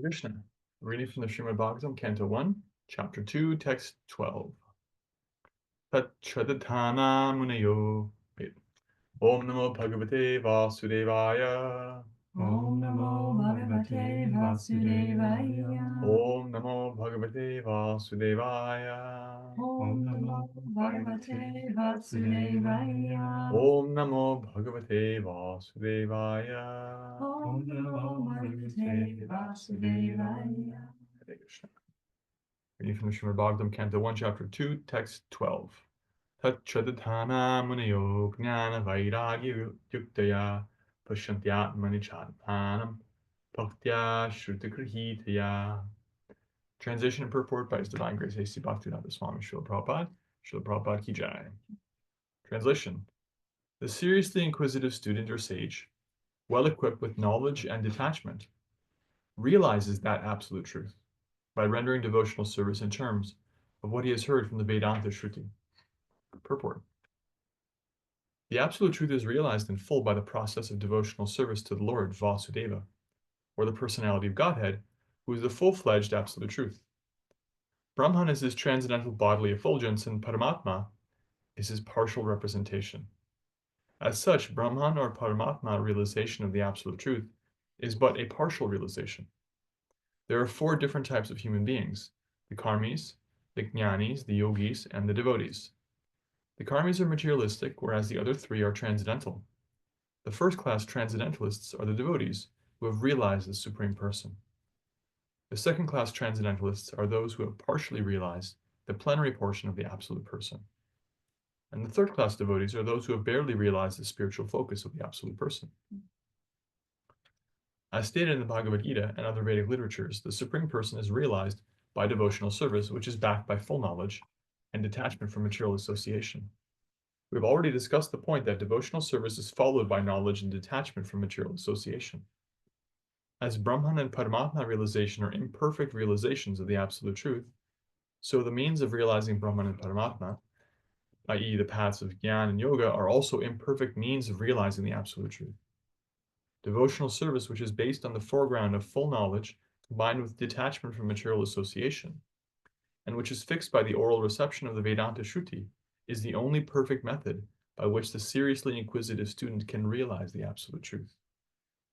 Krishna. Reading from the Srimad Bhagavatam, Canto 1, Chapter 2, Text 12. Tatchadatana munayo. Wait. Om Namo Bhagavate Vasudevaya. Om Namo Bhagavate Vasudevaya. Om Namo Bhagavate Vasudevaya. Om Namo Bhagavate Vasudevaya. Om Namo Bhagavate Vasudevaya. Om Namo Bhagavate Vasudevaya. Hare Krishna. Reading from the Srimad Bhagavatam, Canto 1, Chapter 2, Text 12. Tatchadatana munayo gnana vairagya yuktaya pashantyatmani chatmanam bhaktya shrutakrihtaya. Translation and purport by His Divine Grace A.C. Bhaktivedanta Swami Srila Prabhupada. Srila Prabhupada Ki Jai. Translation. The seriously inquisitive student or sage, well equipped with knowledge and detachment, realizes that absolute truth by rendering devotional service in terms of what he has heard from the Vedanta Shruti. Purport. The absolute truth is realized in full by the process of devotional service to the Lord Vasudeva, or the personality of Godhead, who is the full-fledged absolute truth. Brahman is his transcendental bodily effulgence, and Paramatma is his partial representation. As such, Brahman or Paramatma realization of the absolute truth is but a partial realization. There are four different types of human beings: the karmis, the jnanis, the yogis, and the devotees. The karmis are materialistic, whereas the other three are transcendental. The first-class transcendentalists are the devotees who have realized the Supreme Person. The second-class transcendentalists are those who have partially realized the plenary portion of the Absolute Person. And the third-class devotees are those who have barely realized the spiritual focus of the Absolute Person. As stated in the Bhagavad Gita and other Vedic literatures, the Supreme Person is realized by devotional service, which is backed by full knowledge and detachment from material association. We have already discussed the point that devotional service is followed by knowledge and detachment from material association. As Brahman and Paramatma realization are imperfect realizations of the Absolute Truth, so the means of realizing Brahman and Paramatma, i.e. the paths of Jnana and Yoga, are also imperfect means of realizing the Absolute Truth. Devotional service, which is based on the foreground of full knowledge combined with detachment from material association, and which is fixed by the oral reception of the Vedanta Shruti, is the only perfect method by which the seriously inquisitive student can realize the Absolute Truth.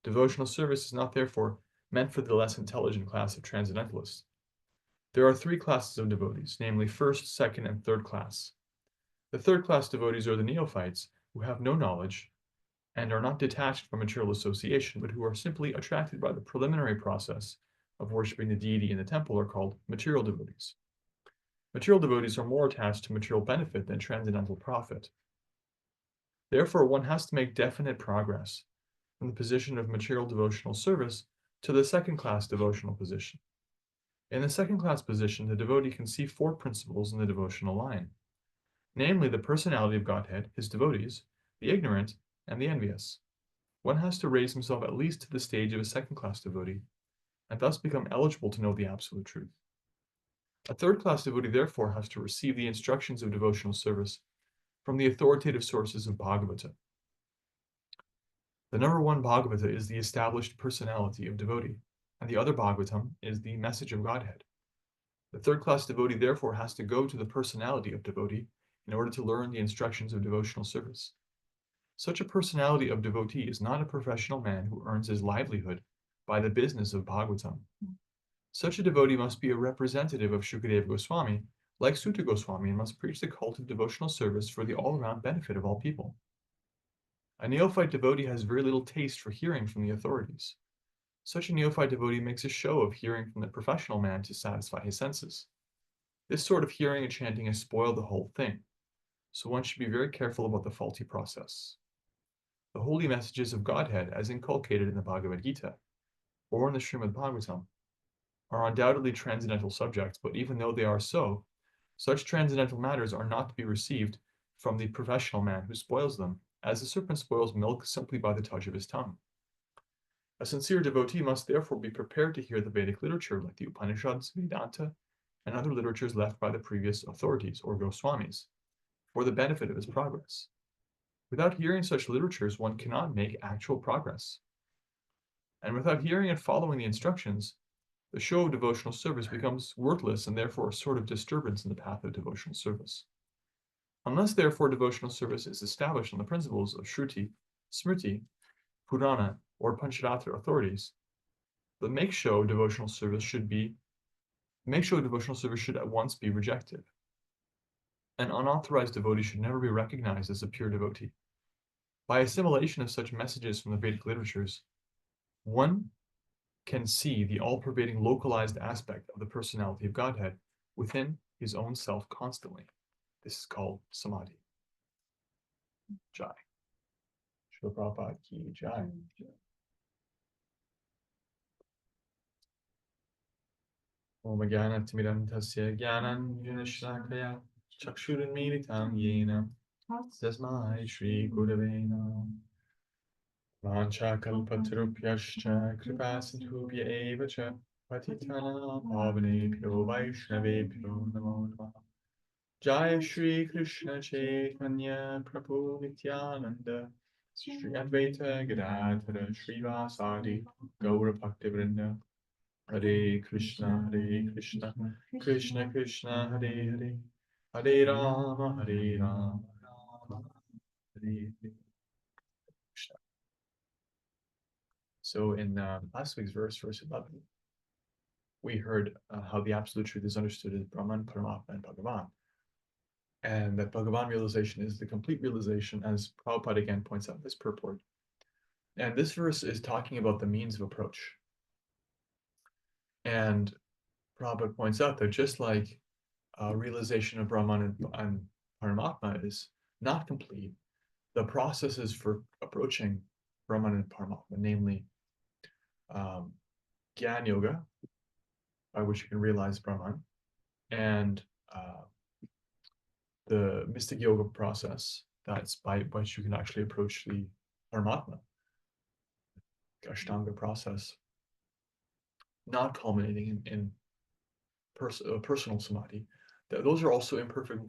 Devotional service is not therefore meant for the less intelligent class of transcendentalists. There are three classes of devotees, namely first, second, and third class. The third class devotees are the neophytes who have no knowledge and are not detached from material association, but who are simply attracted by the preliminary process of worshiping the deity in the temple, are called material devotees. Material devotees are more attached to material benefit than transcendental profit. Therefore, one has to make definite progress from the position of material devotional service to the second-class devotional position. In the second-class position, the devotee can see four principles in the devotional line, namely the personality of Godhead, his devotees, the ignorant, and the envious. One has to raise himself at least to the stage of a second-class devotee, and thus become eligible to know the absolute truth. A third-class devotee therefore has to receive the instructions of devotional service from the authoritative sources of Bhagavata. The number one Bhagavata is the established personality of devotee, and the other Bhagavatam is the message of Godhead. The third-class devotee therefore has to go to the personality of devotee in order to learn the instructions of devotional service. Such a personality of devotee is not a professional man who earns his livelihood by the business of Bhagavatam. Such a devotee must be a representative of Shukadeva Goswami, like Sutta Goswami, and must preach the cult of devotional service for the all-around benefit of all people. A neophyte devotee has very little taste for hearing from the authorities. Such a neophyte devotee makes a show of hearing from the professional man to satisfy his senses. This sort of hearing and chanting has spoiled the whole thing, so one should be very careful about the faulty process. The holy messages of Godhead, as inculcated in the Bhagavad Gita, or in the Srimad Bhagavatam, are undoubtedly transcendental subjects, but even though they are so, such transcendental matters are not to be received from the professional man who spoils them, as the serpent spoils milk simply by the touch of his tongue. A sincere devotee must therefore be prepared to hear the Vedic literature like the Upanishads, Vedanta, and other literatures left by the previous authorities, or Goswamis, for the benefit of his progress. Without hearing such literatures, one cannot make actual progress. And without hearing and following the instructions, The show of devotional service becomes worthless and therefore a sort of disturbance in the path of devotional service. Unless, therefore, devotional service is established on the principles of Shruti, Smriti, Purana, or Pancharatra authorities, the make-show devotional service should at once be rejected. An unauthorized devotee should never be recognized as a pure devotee. By assimilation of such messages from the Vedic literatures, one can see the all-pervading localized aspect of the personality of Godhead within his own self constantly. This is called samadhi. Jai. Srila Prabhupada ki jai. Om Jnanatimirandhasya Jnananjanashlakaya Chakshuranmilitam Yena Tasmai Shri Gurave Namah. Vanchakalpatarupyascha Kripasindhubhya eva cha Patitanam Pavanebhyo Vaishnavebhyo Namo Namaha. Jaya Shri Krishna Chaitanya Prabhu Nityananda Shri Advaita Gadadhara Srivasadi Gaura Bhaktivinoda Hare Krishna Krishna Krishna Hare Hare Hare Rama Rama Hare Hare. So in last week's verse 11, we heard how the absolute truth is understood as Brahman, Paramatma, and Bhagavan. And that Bhagavan realization is the complete realization, as Prabhupada again points out in this purport. And this verse is talking about the means of approach. And Prabhupada points out that just like realization of Brahman and Paramatma is not complete, the processes for approaching Brahman and Paramatma, namely Gyan Yoga, by which you can realize Brahman, and the mystic yoga process, that's by which you can actually approach the Paramatma, Ashtanga process, not culminating in personal samadhi. Those are also imperfect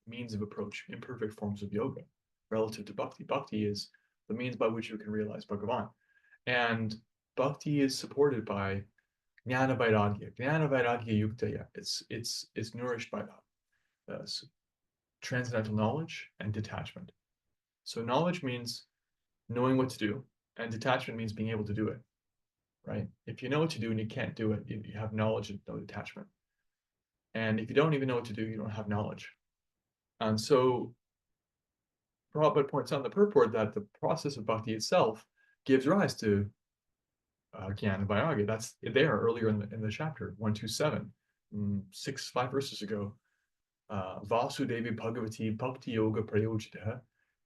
means of approach, imperfect forms of yoga relative to bhakti. Bhakti is the means by which you can realize Bhagavan. And bhakti is supported by Jnana Vairagya. Jnana Vairagya Yuktaya. It's nourished by transcendental knowledge and detachment. So knowledge means knowing what to do, and detachment means being able to do it, right? If you know what to do and you can't do it, you have knowledge and no detachment. And if you don't even know what to do, you don't have knowledge. And so Prabhupada points out in the purport that the process of bhakti itself gives rise to Jnana Vairagya. That's there earlier in the chapter, 127, 5 verses ago. Vasudevi Bhagavati Bhakti Yoga Prayojita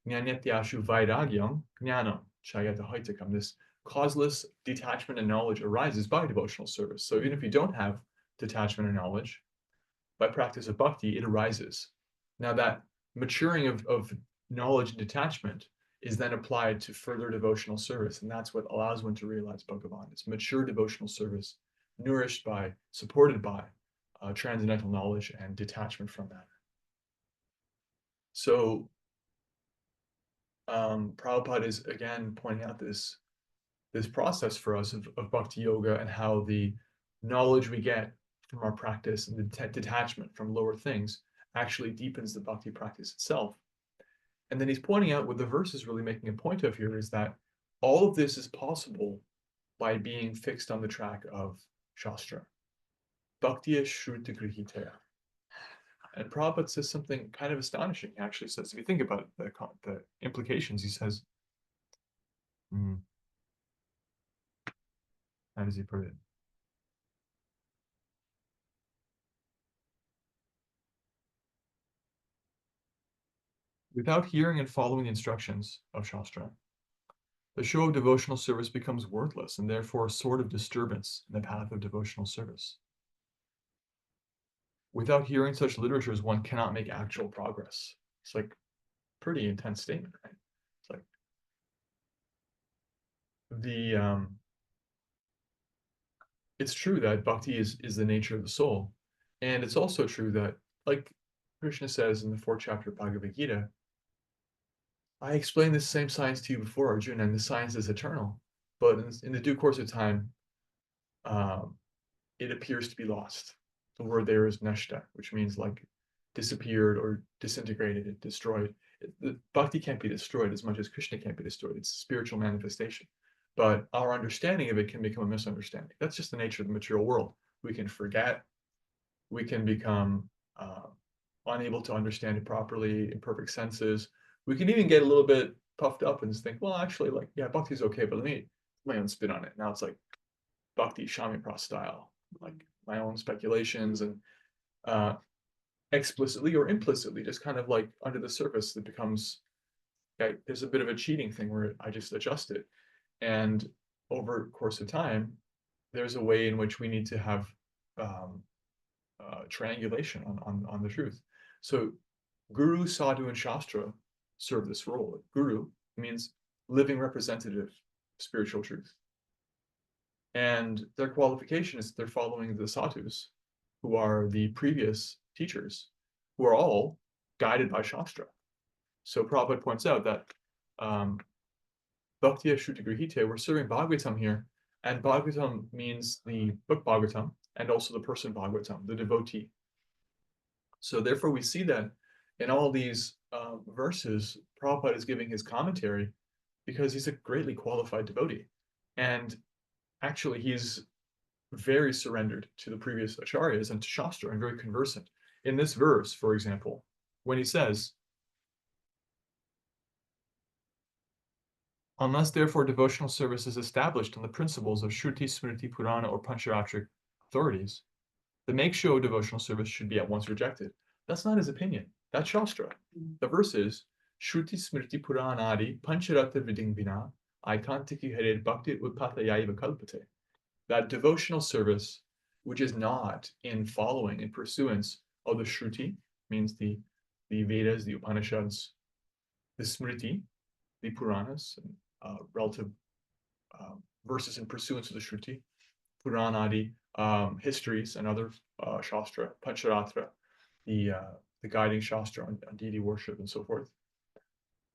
Jnanatyashu Vairagyam Jnanam Chayata Haitakam. This causeless detachment and knowledge arises by devotional service. So even if you don't have detachment or knowledge, by practice of bhakti, it arises. Now that maturing of knowledge and detachment is then applied to further devotional service, and that's what allows one to realize Bhagavan. It's mature devotional service, nourished by, supported by transcendental knowledge and detachment from that. So Prabhupada is again pointing out this process for us of bhakti yoga and how the knowledge we get from our practice and the detachment from lower things actually deepens the bhakti practice itself. And then he's pointing out what the verse is really making a point of here is that all of this is possible by being fixed on the track of Shastra. Bhaktiya Shruta Grihitaya. And Prabhupada says something kind of astonishing. He actually says, if you think about the implications, he says, how does he put it? Without hearing and following the instructions of Shastra, the show of devotional service becomes worthless and therefore a sort of disturbance in the path of devotional service. Without hearing such literatures, one cannot make actual progress. It's like a pretty intense statement, right? It's like it's true that bhakti is the nature of the soul. And it's also true that, like Krishna says in the 4th chapter of Bhagavad Gita, I explained this same science to you before, Arjuna, and the science is eternal. But in the due course of time, it appears to be lost. The word there is neshta, which means like disappeared or disintegrated, destroyed. The bhakti can't be destroyed as much as Krishna can't be destroyed. It's a spiritual manifestation. But our understanding of it can become a misunderstanding. That's just the nature of the material world. We can forget, we can become unable to understand it properly in perfect senses. We can even get a little bit puffed up and just think, well, actually, like, yeah, bhakti is okay, but let me put my own spin on it. Now it's like bhakti Shamipra style, like my own speculations and explicitly or implicitly, just kind of like under the surface, it becomes, okay, there's a bit of a cheating thing where I just adjust it. And over the course of time, there's a way in which we need to have triangulation on the truth. So Guru, Sadhu, and Shastra serve this role. Guru means living representative of spiritual truth. And their qualification is they're following the sadhus, who are the previous teachers, who are all guided by Shastra. So Prabhupada points out that Bhaktiya Shruti we're serving Bhagavatam here, and Bhagavatam means the book Bhagavatam, and also the person Bhagavatam, the devotee. So therefore we see that in all these verses, Prabhupada is giving his commentary because he's a greatly qualified devotee. And actually he's very surrendered to the previous acharyas and to Shastra and very conversant. In this verse, for example, when he says, unless therefore devotional service is established on the principles of Shruti, Smriti, Purana, or Pancharatric authorities, the make-show devotional service should be at once rejected. That's not his opinion. That's Shastra. The verse is, Shruti, Smriti, Purana, Adi, Pancharatra Vidingbina, Aikantiki Hared Bhakti Utpatayaiva Kalpate. That devotional service, which is not in following, in pursuance of the Shruti, means the Vedas, the Upanishads, the Smriti, the Puranas, and relative verses in pursuance of the Shruti, Puranadi, histories, and other Shastra, Pancharatra, the guiding Shastra on deity worship and so forth.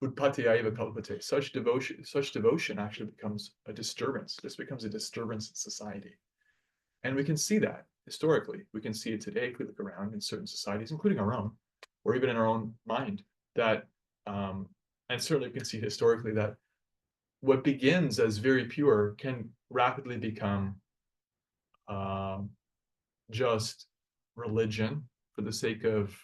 Utpatiyaiva kalpate. Such devotion actually becomes a disturbance. This becomes a disturbance in society. And we can see that historically. We can see it today if we look around in certain societies, including our own, or even in our own mind, that, and certainly we can see historically that what begins as very pure can rapidly become just religion for the sake of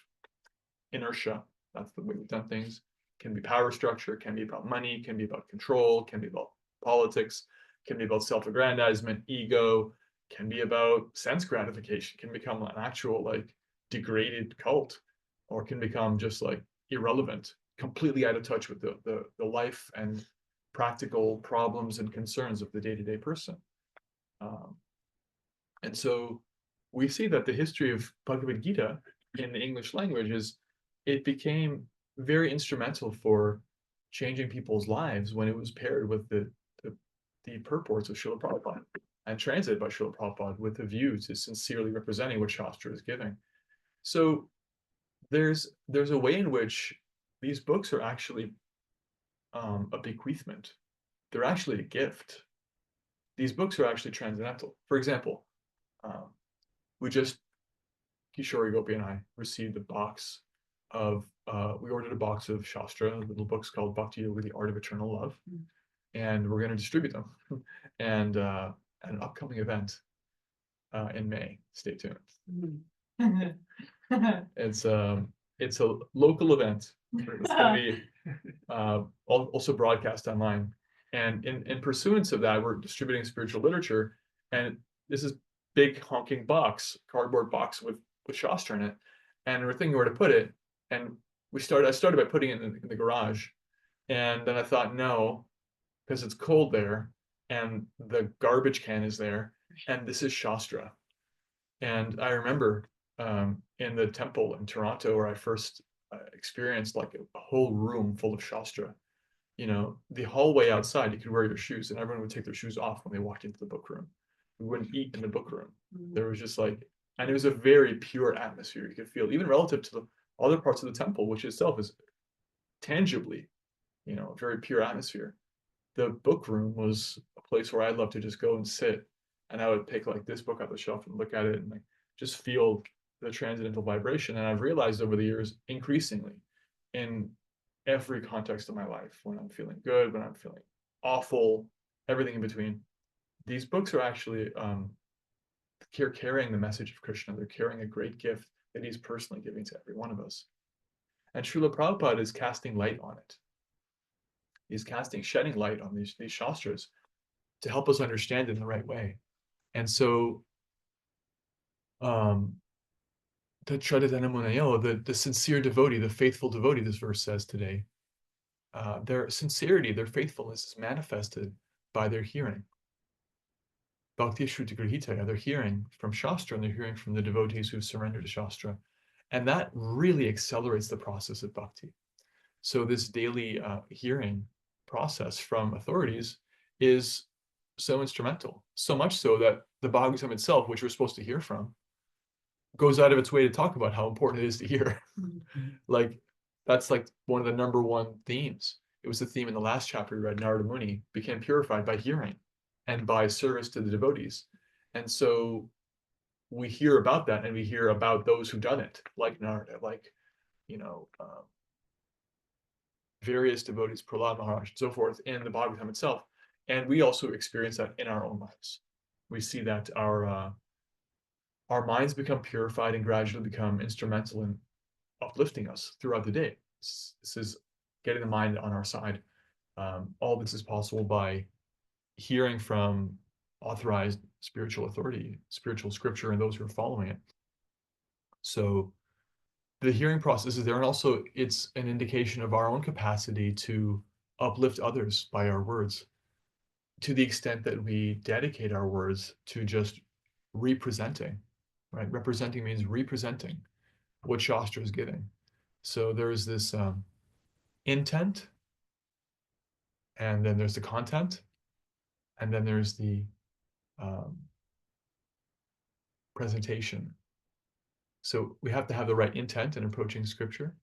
inertia. That's the way we've done things. Can be power structure, can be about money, can be about control, can be about politics, can be about self-aggrandizement, ego, can be about sense gratification, can become an actual like degraded cult, or can become just like irrelevant, completely out of touch with the life and practical problems and concerns of the day-to-day person. And so we see that the history of Bhagavad Gita in the English language is, it became very instrumental for changing people's lives when it was paired with the purports of Srila Prabhupada and translated by Srila Prabhupada with a view to sincerely representing what Shastra is giving. So there's a way in which these books are actually a bequeathment. They're actually a gift. These books are actually transcendental. For example, we just, Kishori Gopi and I received a box of, we ordered a box of Shastra, little books called Bhakti Yoga, The Art of Eternal Love, and we're going to distribute them. And at an upcoming event in May, stay tuned. It's a local event. It's going to be also broadcast online. And in pursuance of that, we're distributing spiritual literature, and this is big honking box, cardboard box with Shastra in it, and we're thinking where to put it. And I started by putting it in the garage, and then I thought no, because it's cold there, and the garbage can is there, and this is Shastra. And I remember in the temple in Toronto where I first experienced like a whole room full of Shastra. You know, the hallway outside, you could wear your shoes, and everyone would take their shoes off when they walked into the book room. We wouldn't eat in the book room. There was just like, and it was a very pure atmosphere. You could feel, even relative to the other parts of the temple, which itself is tangibly, you know, a very pure atmosphere. The book room was a place where I'd love to just go and sit and I would pick like this book off the shelf and look at it and like just feel the transcendental vibration. And I've realized over the years, increasingly, in every context of my life, when I'm feeling good, when I'm feeling awful, everything in between, these books are actually carrying the message of Krishna. They're carrying a great gift that he's personally giving to every one of us. And Srila Prabhupada is casting light on it. He's shedding light on these shastras to help us understand it in the right way. And so, the sincere devotee, the faithful devotee, this verse says today, their sincerity, their faithfulness is manifested by their hearing. Bhakti Shruti Grihitaya, they're hearing from Shastra and they're hearing from the devotees who've surrendered to Shastra. And that really accelerates the process of bhakti. So this daily hearing process from authorities is so instrumental, so much so that the Bhagavatam itself, which we're supposed to hear from, goes out of its way to talk about how important it is to hear. Like, that's like one of the number one themes. It was the theme in the last chapter we read. Narada Muni became purified by hearing and by service to the devotees. And so we hear about that, and we hear about those who've done it, like Narada, like, you know, various devotees, Prahlad Maharaj, and so forth, in the Bhagavatam itself. And we also experience that in our own lives. We see that our minds become purified and gradually become instrumental in uplifting us throughout the day. This is getting the mind on our side. All this is possible by hearing from authorized spiritual authority, spiritual scripture, and those who are following it. So the hearing process is there, and also it's an indication of our own capacity to uplift others by our words, to the extent that we dedicate our words to just representing, right? Representing means representing what Shastra is giving. So there's this intent, and then there's the content, and then there's the um, presentation. So we have to have the right intent in approaching scripture,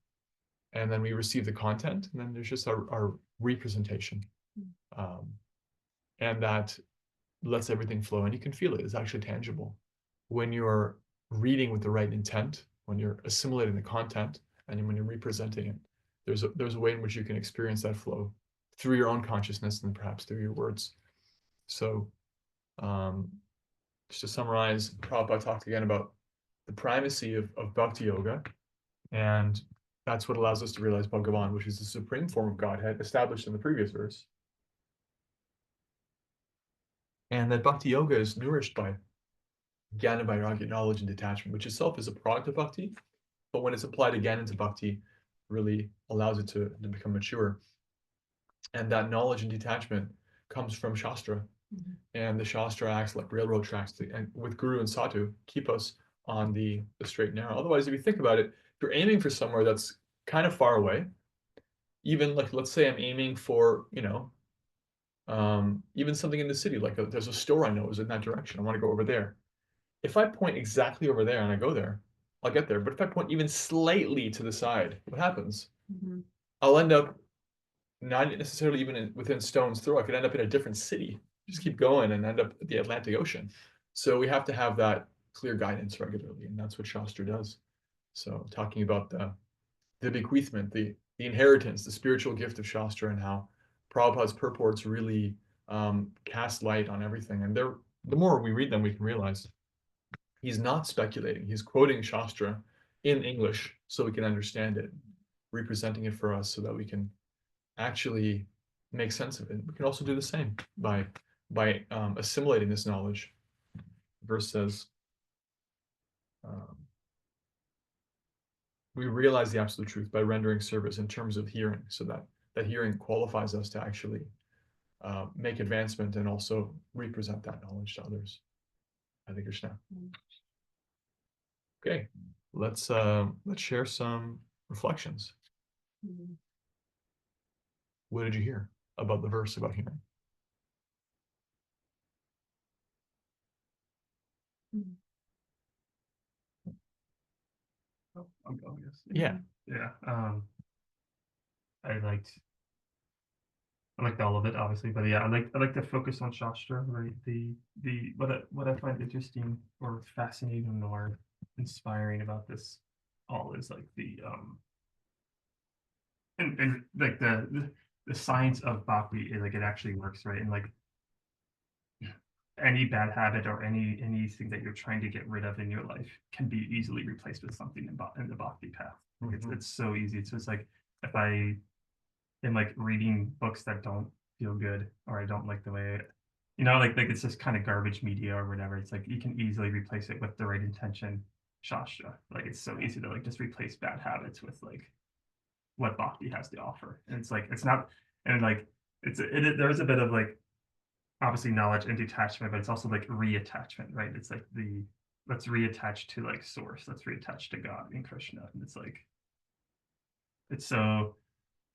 and then we receive the content, and then there's just our representation. And that lets everything flow, and you can feel it. It's actually tangible. When you're reading with the right intent, when you're assimilating the content, and when you're representing it, there's a way in which you can experience that flow through your own consciousness and perhaps through your words. So just to summarize, Prabhupada talked again about the primacy of bhakti yoga, and that's what allows us to realize Bhagavan, which is the supreme form of Godhead established in the previous verse. And that bhakti yoga is nourished by jnana, vairagya, knowledge, and detachment, which itself is a product of bhakti, but when it's applied again into bhakti, really allows it to become mature. And that knowledge and detachment comes from Shastra. And the Shastra acts like railroad tracks and with Guru and Sadhu, keep us on the straight and narrow. Otherwise, if you think about it, if you're aiming for somewhere that's kind of far away, even like, let's say I'm aiming for, even something in the city, like there's a store I know is in that direction. I want to go over there. If I point exactly over there and I go there, I'll get there. But if I point even slightly to the side, what happens? I'll end up not necessarily even within stone's throw. I could end up in a different city. Just keep going and end up at the Atlantic Ocean. So we have to have that clear guidance regularly, and that's what Shastra does. So talking about the bequeathment, the inheritance, the spiritual gift of Shastra, and how Prabhupada's purports really cast light on everything. And the more we read them, we can realize he's not speculating. He's quoting Shastra in English so we can understand it, representing it for us so that we can actually make sense of it. We can also do the same by assimilating this knowledge. The verse says, we realize the absolute truth by rendering service in terms of hearing, so that hearing qualifies us to actually make advancement and also represent that knowledge to others. Hare Krishna. Okay, let's share some reflections. What did you hear about the verse about hearing? Oh, I'm going, yes. Yeah. Yeah. I liked I liked all of it, obviously, but yeah, I like to focus on Shastra, right? The what I find interesting or fascinating or inspiring about this all is like the and like the science of bhakti is like it actually works, right? And like any bad habit or anything that you're trying to get rid of in your life can be easily replaced with something in the bhakti path. Like it's so easy. It's just like if I am like reading books that don't feel good or I don't like the way like it's just kind of garbage media or whatever. It's like you can easily replace it with the right intention, shastra. Like it's so easy to like just replace bad habits with like what bhakti has to offer. And it's like it's not and like there's a bit of like obviously knowledge and detachment, but it's also like reattachment, right? It's like the let's reattach to like source, let's reattach to God and Krishna. And it's like it's so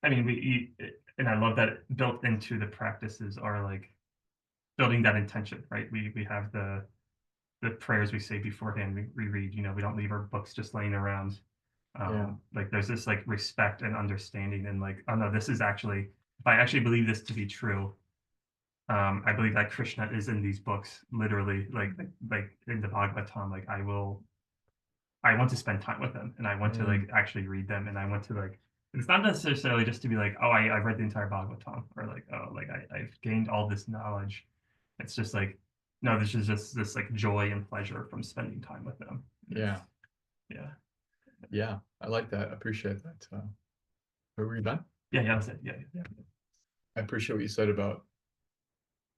I mean and I love that built into the practices are like building that intention, right? We have the prayers we say beforehand, we read, we don't leave our books just laying around. Yeah. Like there's this like respect and understanding and like, oh no, this is actually, if I actually believe this to be true, I believe that Krishna is in these books, literally, like in the Bhagavatam. Like I want to spend time with them, and I want to like actually read them, and I want to like. It's not necessarily just to be like, oh, I've read the entire Bhagavatam, or like, oh, like I've gained all this knowledge. It's just like, no, this is just this like joy and pleasure from spending time with them. Yeah. Yeah. Yeah. I like that. I appreciate that. Were you done? Yeah. Yeah. That's it. Yeah. Yeah. I appreciate what you said about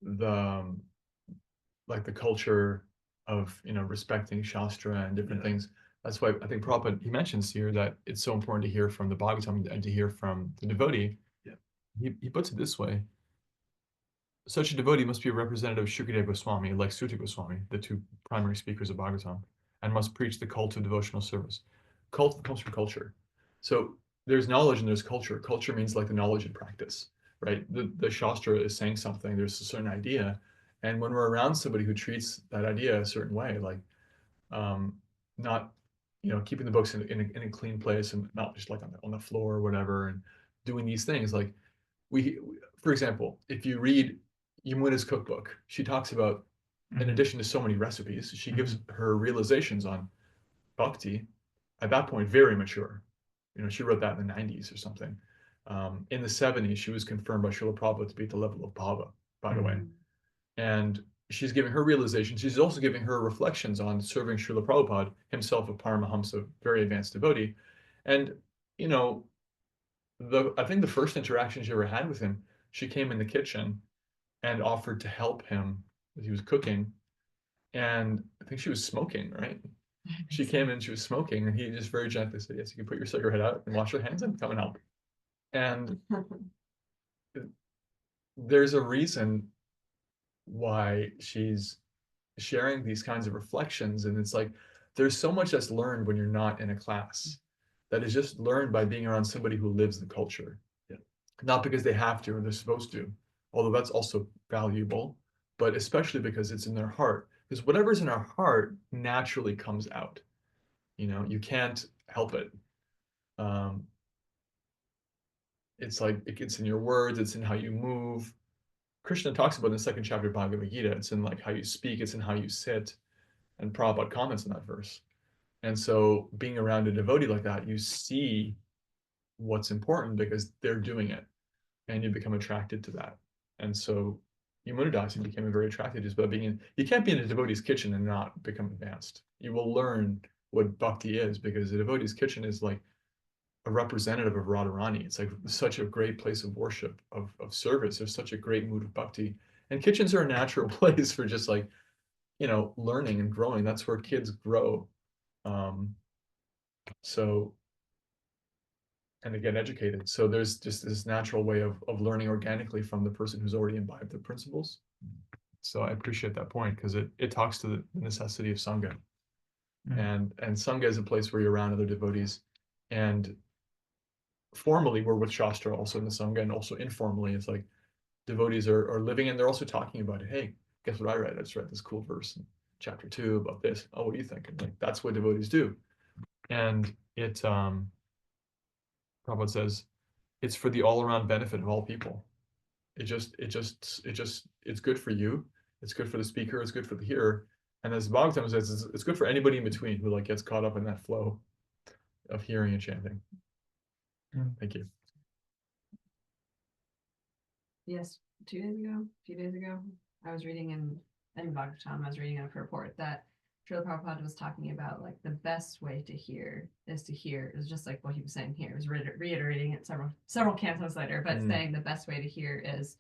the like the culture of respecting Shastra and different things. That's why I think Prabhupada he mentions here that it's so important to hear from the Bhagavatam and to hear from the devotee. Yeah. He puts it this way: such a devotee must be a representative of Shukadeva Goswami, like Suta Goswami, the two primary speakers of Bhagavatam, and must preach the cult of devotional service. Cult comes from culture, so there's knowledge and there's culture. Culture means like the knowledge and practice, right? The Shastra is saying something. There's a certain idea, and when we're around somebody who treats that idea a certain way, like not keeping the books in a clean place and not just like on the floor or whatever, and doing these things like for example, if you read Yamuna's cookbook, she talks about, in addition to so many recipes, she gives her realizations on bhakti at that point very mature. She wrote that in the 90s or something. In the 70s, she was confirmed by Srila Prabhupada to be at the level of Bhava, by the way. And she's giving her realizations. She's also giving her reflections on serving Srila Prabhupada, himself a Paramahamsa, very advanced devotee. And, I think the first interaction she ever had with him, she came in the kitchen and offered to help him as he was cooking. And I think she was smoking, right? She came in, she was smoking, and he just very gently said, "Yes, you can put your cigarette out and wash your hands and come and help." And there's a reason why she's sharing these kinds of reflections. And it's like there's so much that's learned when you're not in a class that is just learned by being around somebody who lives the culture. Yeah. Not because they have to or they're supposed to, although that's also valuable, but especially because it's in their heart. Because whatever's in our heart naturally comes out. You can't help it. It's like it's in your words, it's in how you move. Krishna talks about in the second chapter of Bhagavad Gita. It's in like how you speak, it's in how you sit. And Prabhupada comments on that verse. And so being around a devotee like that, you see what's important because they're doing it and you become attracted to that. And so Yamunadasi became very attracted just by being in, you can't be in a devotee's kitchen and not become advanced. You will learn what bhakti is because the devotee's kitchen is like a representative of Radharani. It's like such a great place of worship, of service. There's such a great mood of bhakti. And kitchens are a natural place for just like, learning and growing. That's where kids grow. So, and to get educated. So there's just this natural way of learning organically from the person who's already imbibed the principles. So I appreciate that point because it talks to the necessity of Sangha. And Sangha is a place where you're around other devotees. And formally, we're with Shastra also in the Sangha, and also informally, it's like devotees are living and they're also talking about it. Hey, guess what I read? I just read this cool verse in chapter 2 about this. Oh, what do you think? And like that's what devotees do. And Prabhupada says, it's for the all-around benefit of all people. it's good for you. It's good for the speaker. It's good for the hearer. And as Bhagavatam says, it's good for anybody in between who like gets caught up in that flow of hearing and chanting. Thank you. Yes, a few days ago, I was reading in Bhagavatam, I was reading a purport that Srila Prabhupada was talking about like the best way to hear is just like what he was saying here. He was reiterating it several cantos later, but saying the best way to hear is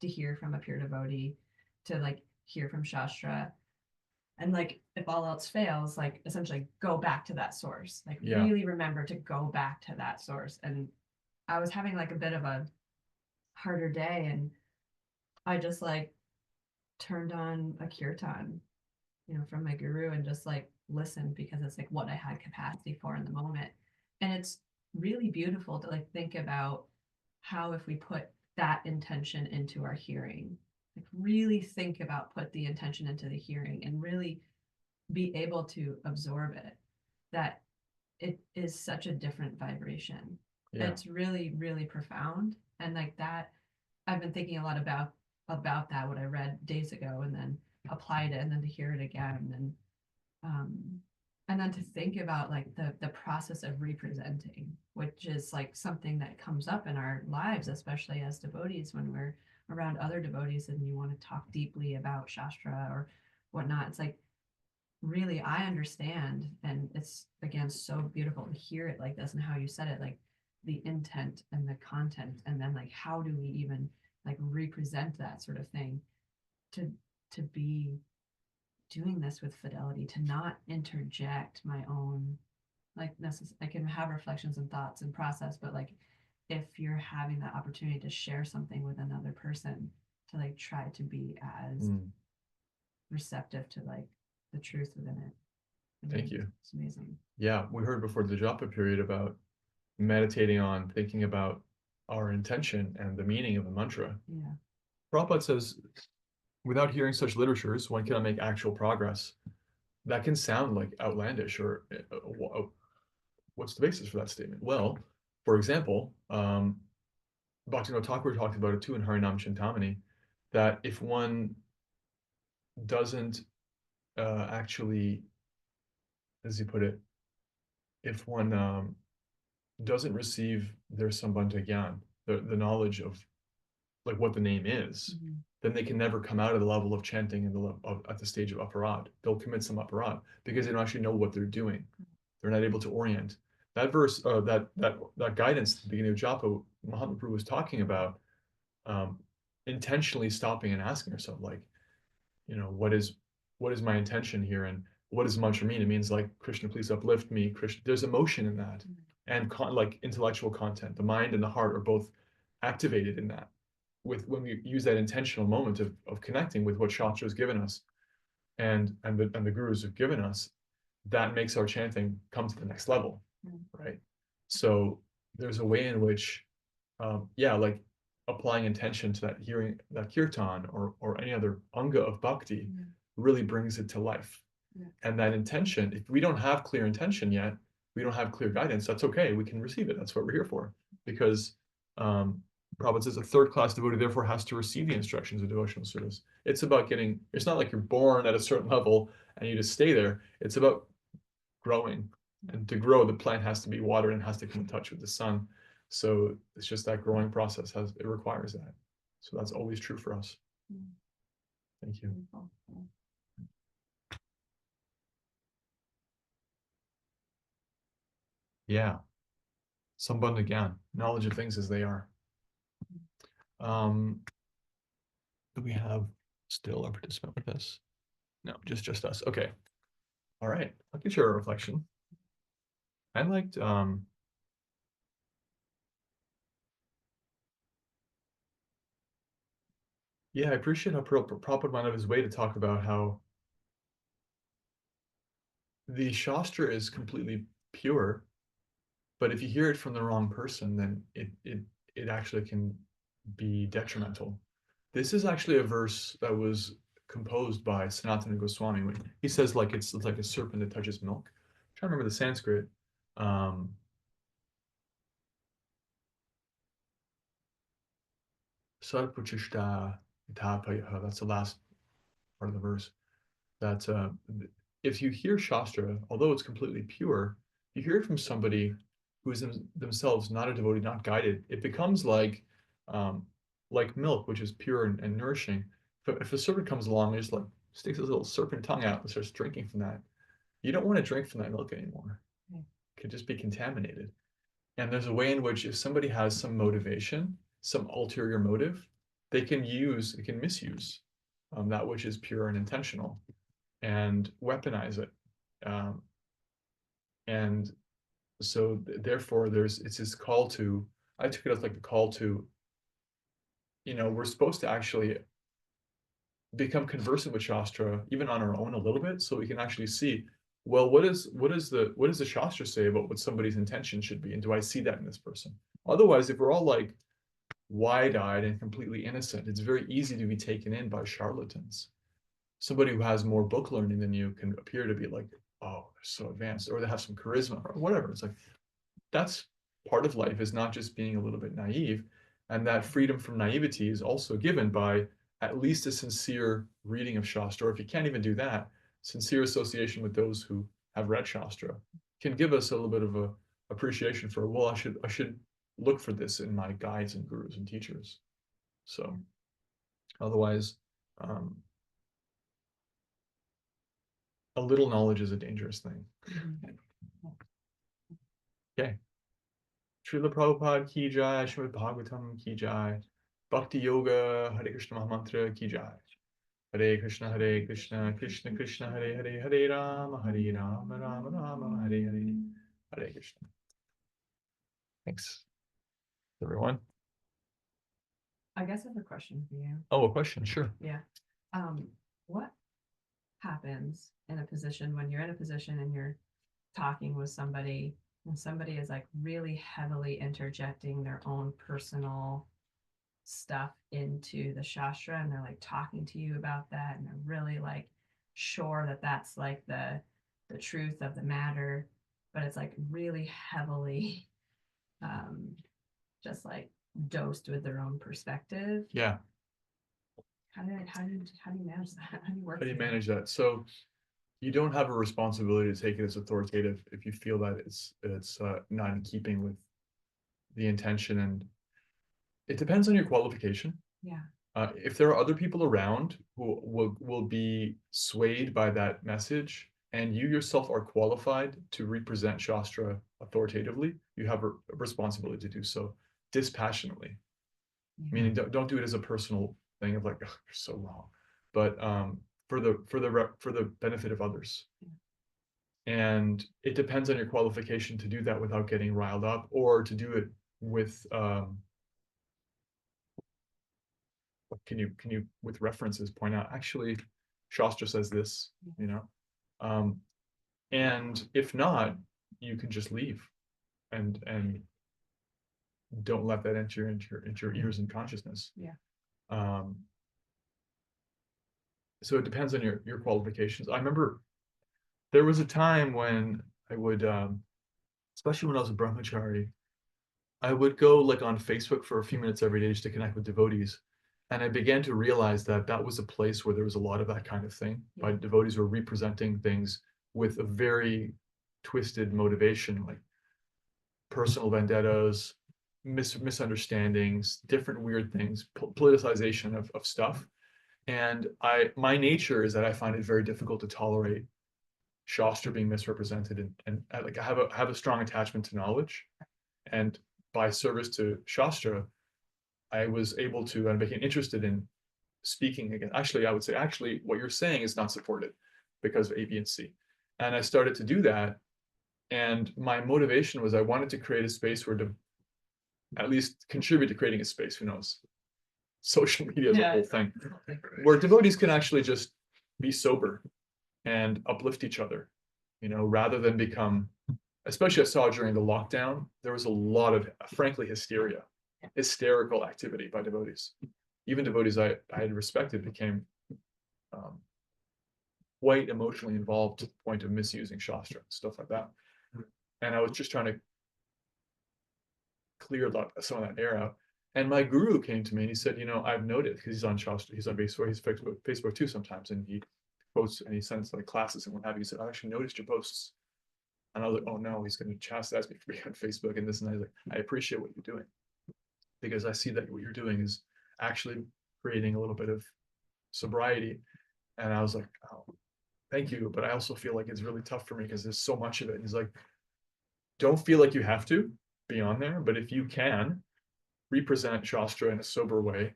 to hear from a pure devotee, to like hear from Shastra. And like if all else fails, like essentially go back to that source. Like really remember to go back to that source. And I was having like a bit of a harder day, and I just like turned on a kirtan, from my guru, and just like listened, because it's like what I had capacity for in the moment. And it's really beautiful to like think about how, if we put that intention into our hearing, like really think about put the intention into the hearing and really be able to absorb it, that it is such a different vibration. It's really, really profound. And like that, I've been thinking a lot about that, what I read days ago, and then applied it, and then to hear it again, and then to think about like the process of representing, which is like something that comes up in our lives, especially as devotees, when we're around other devotees and you want to talk deeply about Shastra or whatnot. It's like, really, I understand, and it's again so beautiful to hear it like this, and how you said it, like the intent and the content, and then like how do we even like represent that sort of thing, to be doing this with fidelity, to not interject my own like I can have reflections and thoughts and process, but like if you're having the opportunity to share something with another person, to like try to be as receptive to like the truth within it. Thank you. It's amazing. Yeah, we heard before the japa period about meditating on thinking about our intention and the meaning of the mantra. Yeah. Prabhupada says, without hearing such literatures, one cannot make actual progress. That can sound like outlandish, or what's the basis for that statement? Well, for example, Bhaktivinoda Thakur talked about it too in Harinam Chintamani, that if one doesn't actually, as he put it, if one doesn't receive their Sambandha Gyan, the knowledge of like what the name is, then they can never come out of the level of chanting in at the stage of aparad. They'll commit some aparad because they don't actually know what they're doing. They're not able to orient. That verse, that guidance at the beginning of Japa, Mahaprabhu was talking about intentionally stopping and asking yourself, like, what is my intention here, and what does mantra mean? It means like, Krishna, please uplift me. Krishna, there's emotion in that, and like intellectual content. The mind and the heart are both activated in that. When we use that intentional moment of connecting with what Shastra has given us, and the gurus have given us, that makes our chanting come to the next level, right? So there's a way in which, like applying intention to that hearing, that kirtan or any other anga of bhakti, really brings it to life. And that intention, if we don't have clear intention yet, we don't have clear guidance, that's okay. We can receive it. That's what we're here for. Because Prabhupada says a third-class devotee therefore has to receive the instructions of devotional service. It's about getting, it's not like you're born at a certain level and you just stay there. It's about growing. And to grow, the plant has to be watered and has to come in touch with the sun. So it's just that growing process it requires that. So that's always true for us. Thank you. Yeah. Sambandha Gyan, knowledge of things as they are. Do we have still a participant with us? No, just us. Okay. All right. I can share a reflection. I liked I appreciate how Prabhupada went out of his way to talk about how the Shastra is completely pure, but if you hear it from the wrong person, then it actually can be detrimental. This is actually a verse that was composed by Sanatana Goswami. When he says like it's like a serpent that touches milk. I'm trying to remember the Sanskrit. Sarpuchishta Itapayaha. That's the last part of the verse. That if you hear Shastra, although it's completely pure, you hear it from somebody who is themselves not a devotee, not guided. It becomes like milk, which is pure and nourishing. If a serpent comes along and just like sticks his little serpent tongue out and starts drinking from that, you don't want to drink from that milk anymore. It could just be contaminated. And there's a way in which if somebody has some motivation, some ulterior motive, it can misuse that which is pure and intentional and weaponize it. And so therefore it's this call to, I took it as like a call to, we're supposed to actually become conversant with Shastra, even on our own a little bit, so we can actually see, well, what does the Shastra say about what somebody's intention should be? And do I see that in this person? Otherwise, if we're all like wide-eyed and completely innocent, it's very easy to be taken in by charlatans. Somebody who has more book learning than you can appear to be like, oh, they're so advanced, or they have some charisma or whatever. It's like, that's part of life, is not just being a little bit naive. And that freedom from naivety is also given by at least a sincere reading of Shastra. Or if you can't even do that, sincere association with those who have read Shastra can give us a little bit of a appreciation for, well, I should look for this in my guides and gurus and teachers. So otherwise, a little knowledge is a dangerous thing. Okay. Srila Prabhupada ki jai, Srimad Bhagavatam ki jai, Bhakti Yoga, Hare Krishna Mahamantra ki jai. Hare Krishna, Krishna Krishna, Hare Hare, Hare Rama, Rama Rama, Hare Hare, Hare Krishna. Thanks, everyone. I guess I have a question for you. Oh, a question, sure. Yeah. What happens in a position when you're in a position and you're talking with somebody and somebody is like really heavily interjecting their own personal stuff into the Shastra, and they're like talking to you about that, and they're really like sure that that's like the truth of the matter, but it's like really heavily just like dosed with their own perspective. Yeah. How do you manage that? How do you work? How do you manage that? So you don't have a responsibility to take it as authoritative if you feel that it's not in keeping with the intention, and it depends on your qualification. Yeah. If there are other people around who will be swayed by that message, and you yourself are qualified to represent Shastra authoritatively, you have a responsibility to do so dispassionately. Meaning, don't do it as a personal thing of like, oh, you're so wrong, but for the benefit of others. And it depends on your qualification to do that without getting riled up, or to do it with can you with references point out, actually Shastra says this, and if not, you can just leave and don't let that enter into your ears and consciousness. So it depends on your qualifications. I remember there was a time when I would especially when I was a brahmachari, I would go like on Facebook for a few minutes every day just to connect with devotees. And I began to realize that that was a place where there was a lot of that kind of thing. By devotees were representing things with a very twisted motivation, like personal vendettas, misunderstandings, different weird things, politicization of stuff. And my nature is that I find it very difficult to tolerate Shastra being misrepresented, and like I have a strong attachment to knowledge, and by service to Shastra, I was able to, and became interested in speaking again. Actually, I would say, what you're saying is not supported because of A, B, and C. And I started to do that. And my motivation was I wanted to create a space where to at least contribute to creating a space, who knows? Social media is a whole thing, where devotees can actually just be sober and uplift each other, rather than become, especially I saw during the lockdown, there was a lot of, frankly, hysterical activity by devotees. Even devotees I had respected became quite emotionally involved to the point of misusing Shastra, stuff like that. And I was just trying to clear some of that air out. And my guru came to me and he said, I've noticed, because he's on Shastra, he's on Facebook, Facebook too sometimes, and he posts and he sends like classes and what have you. He said, I actually noticed your posts. And I was like, oh no, he's going to chastise me for being on Facebook and this and that. He's like, I appreciate what you're doing, because I see that what you're doing is actually creating a little bit of sobriety. And I was like, oh, thank you. But I also feel like it's really tough for me because there's so much of it. And he's like, don't feel like you have to be on there, but if you can represent Shastra in a sober way,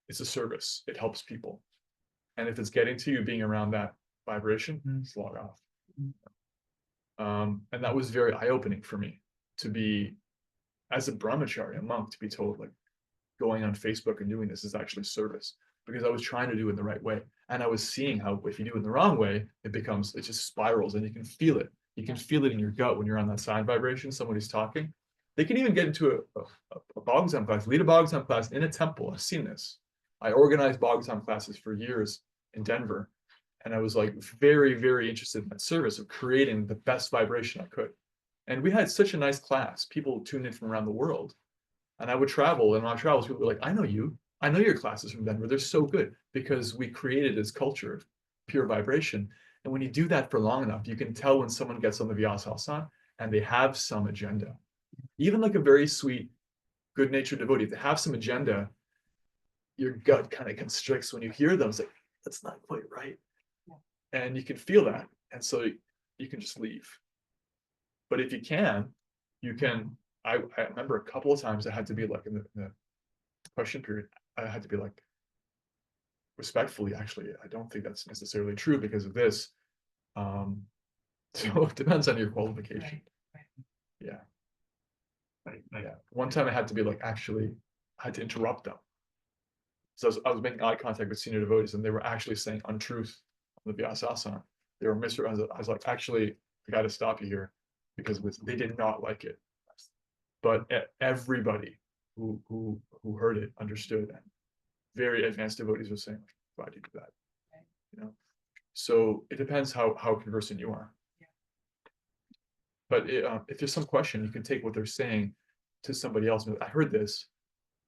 it's a service. It helps people. And if it's getting to you being around that vibration, just log off. And that was very eye-opening for me to be, as a brahmachari, a monk, to be told like going on Facebook and doing this is actually service, because I was trying to do it in the right way. And I was seeing how if you do it in the wrong way, it just spirals, and you can feel it. You can feel it in your gut when you're on that side vibration, somebody's talking. They can even get into a Bhagavatam class, lead a Bhagavatam class in a temple. I've seen this. I organized Bhagavatam classes for years in Denver. And I was like very, very interested in that service of creating the best vibration I could. And we had such a nice class. People tuned in from around the world. And I would travel, and on my travels, people were like, I know you. I know your classes from Denver. They're so good, because we created this culture of pure vibration. And when you do that for long enough, you can tell when someone gets on the Vyasasana and they have some agenda. Even like a very sweet, good-natured devotee, if they have some agenda, your gut kind of constricts when you hear them. It's like, that's not quite right. And you can feel that. And so you can just leave. But if you can, I remember a couple of times I had to be like in the question period, I had to be like, respectfully, actually, I don't think that's necessarily true because of this. So it depends on your qualification. Yeah. Yeah. One time I had to be like, actually, I had to interrupt them. So I was making eye contact with senior devotees, and they were actually saying untruth on the Vyasasana. They were I was like, actually, I got to stop you here, because they did not like it. But everybody who heard it understood, and very advanced devotees were saying, why do you do that? So it depends how conversant you are. But if there's some question, you can take what they're saying to somebody else. I heard this,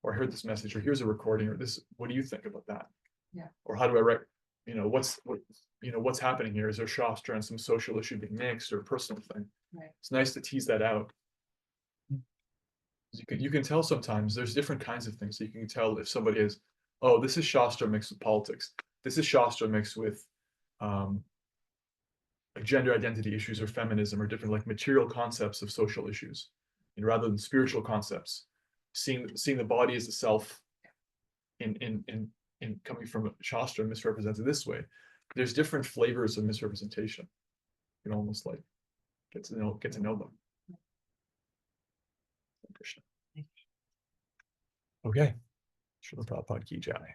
or I heard this message, or here's a recording, or this. What do you think about that? Yeah. Or how do I what's happening here? Is there Shastra and some social issue being mixed, or a personal thing? Right. It's nice to tease that out. You can tell sometimes there's different kinds of things. So you can tell if somebody is, oh, this is Shastra mixed with politics. This is Shastra mixed with like gender identity issues or feminism or different like material concepts of social issues, rather than spiritual concepts. Seeing the body as a self in coming from Shastra misrepresented this way. There's different flavors of misrepresentation. You can almost like get to know them. Krishna. Okay. Srila Prabhupada ki jai.